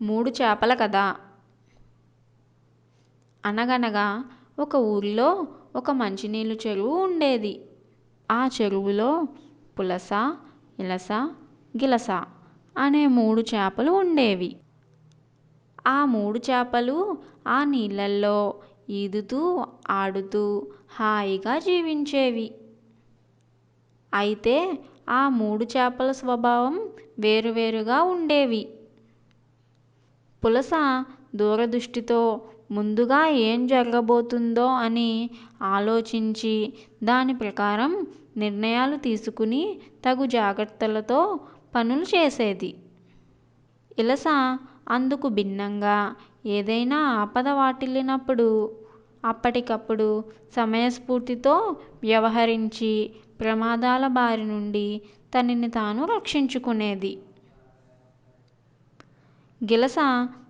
మూడు చేపల కథ. అనగనగా ఒక ఊరిలో ఒక మంచినీళ్ళు చెరువు ఉండేది. ఆ చెరువులో పులస, ఇలస, గిలస అనే మూడు చేపలు ఉండేవి. ఆ మూడు చేపలు ఆ నీళ్ళల్లో ఈదుతూ ఆడుతూ హాయిగా జీవించేవి. అయితే ఆ మూడు చేపల స్వభావం వేరువేరుగా ఉండేవి. పులస దూరదృష్టితో ముందుగా ఏం జరగబోతుందో అని ఆలోచించి దాని ప్రకారం నిర్ణయాలు తీసుకుని తగు జాగ్రత్తలతో పనులు చేసేది. ఇలస అందుకు భిన్నంగా ఏదైనా ఆపద వాటిల్లినప్పుడు అప్పటికప్పుడు సమయస్ఫూర్తితో వ్యవహరించి ప్రమాదాల బారి నుండి తనని తాను రక్షించుకునేది. గిలస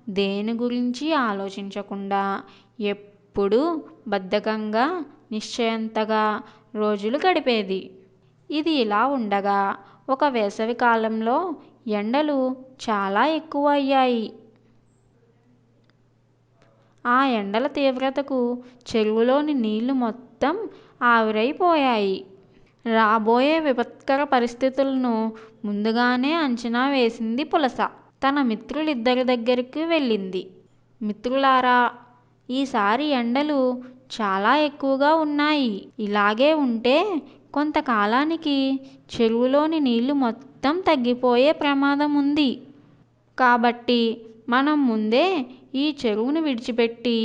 దేని గురించి ఆలోచించకుండా ఎప్పుడూ బద్ధకంగా నిశ్చయంతగా రోజులు గడిపేది. ఇది ఇలా ఉండగా ఒక వేసవి కాలంలో ఎండలు చాలా ఎక్కువ అయ్యాయి. ఆ ఎండల తీవ్రతకు చెరువులోని నీళ్లు మొత్తం ఆవిరైపోయాయి. రాబోయే విపత్కర పరిస్థితులను ముందుగానే అంచనా వేసింది పులస. తన మిత్రులిద్దరి దగ్గరికి వెళ్ళింది. మిత్రులారా, ఈసారి ఎండలు చాలా ఎక్కువగా ఉన్నాయి. ఇలాగే ఉంటే కొంతకాలానికి చెరువులోని నీళ్లు మొత్తం తగ్గిపోయే ప్రమాదం ఉంది. కాబట్టి మనం ముందే ఈ చెరువును విడిచిపెట్టి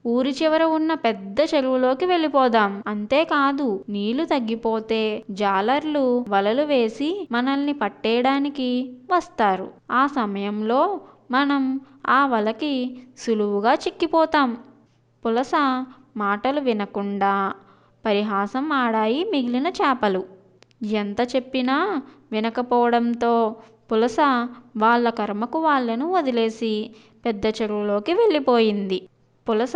ఊరి చివర ఉన్న పెద్ద చెరువులోకి వెళ్ళిపోదాం. అంతేకాదు, నీళ్లు తగ్గిపోతే జాలర్లు వలలు వేసి మనల్ని పట్టేయడానికి వస్తారు. ఆ సమయంలో మనం ఆ వలకి సులువుగా చిక్కిపోతాం. పులస మాటలు వినకుండా పరిహాసం ఆడాయి మిగిలిన చేపలు. ఎంత చెప్పినా వినకపోవడంతో పులస వాళ్ళ కర్మకు వాళ్ళను వదిలేసి పెద్ద చెరువులోకి వెళ్ళిపోయింది. పులస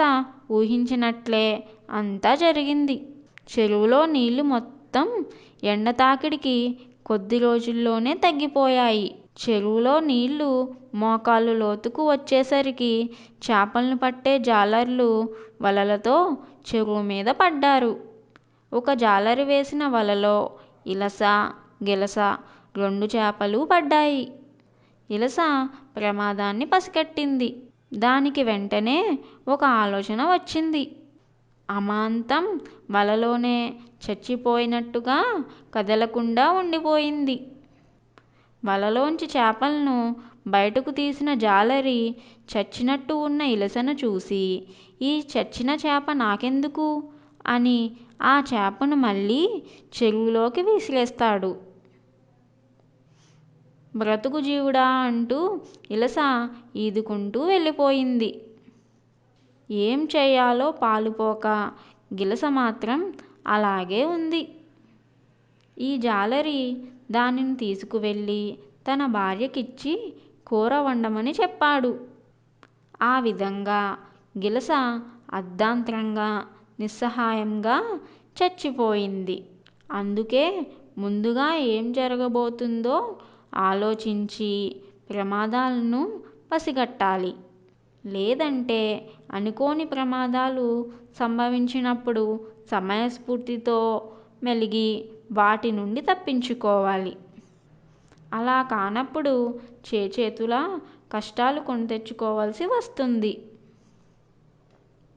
ఊహించినట్లే అంతా జరిగింది. చెరువులో నీళ్లు మొత్తం ఎండ తాకిడికి కొద్ది రోజుల్లోనే తగ్గిపోయాయి. చెరువులో నీళ్లు మోకాళ్ళు లోతుకు వచ్చేసరికి చేపలను పట్టే జాలర్లు వలలతో చెరువు మీద పడ్డారు. ఒక జాలరి వేసిన వలలో ఇలస, గిలస రెండు చేపలు పడ్డాయి. ఇలస ప్రమాదాన్ని పసిగట్టింది. దానికి వెంటనే ఒక ఆలోచన వచ్చింది. అమాంతం వలలోనే చచ్చిపోయినట్టుగా కదలకుండా ఉండిపోయింది. వలలోంచి చేపలను బయటకు తీసిన జాలరి చచ్చినట్టు ఉన్న ఇలసను చూసి, ఈ చచ్చిన చేప నాకెందుకు అని ఆ చేపను మళ్ళీ చెరువులోకి విసిరేస్తాడు. బ్రతుకు జీవుడా అంటూ ఇలస ఈదుకుంటూ వెళ్ళిపోయింది. ఏం చేయాలో పాలుపోక గిలస మాత్రం అలాగే ఉంది. ఈ జాలరి దానిని తీసుకువెళ్ళి తన భార్యకిచ్చి కూర వండమని చెప్పాడు. ఆ విధంగా గిలస అర్ధాంతరంగా నిస్సహాయంగా చచ్చిపోయింది. అందుకే ముందుగా ఏం జరగబోతుందో ఆలోచించి ప్రమాదాలను పసిగట్టాలి. లేదంటే అనుకోని ప్రమాదాలు సంభవించినప్పుడు సమయస్ఫూర్తితో మెలిగి వాటి నుండి తప్పించుకోవాలి. అలా కానప్పుడు చేతులా కష్టాలు కొని తెచ్చుకోవాల్సి వస్తుంది.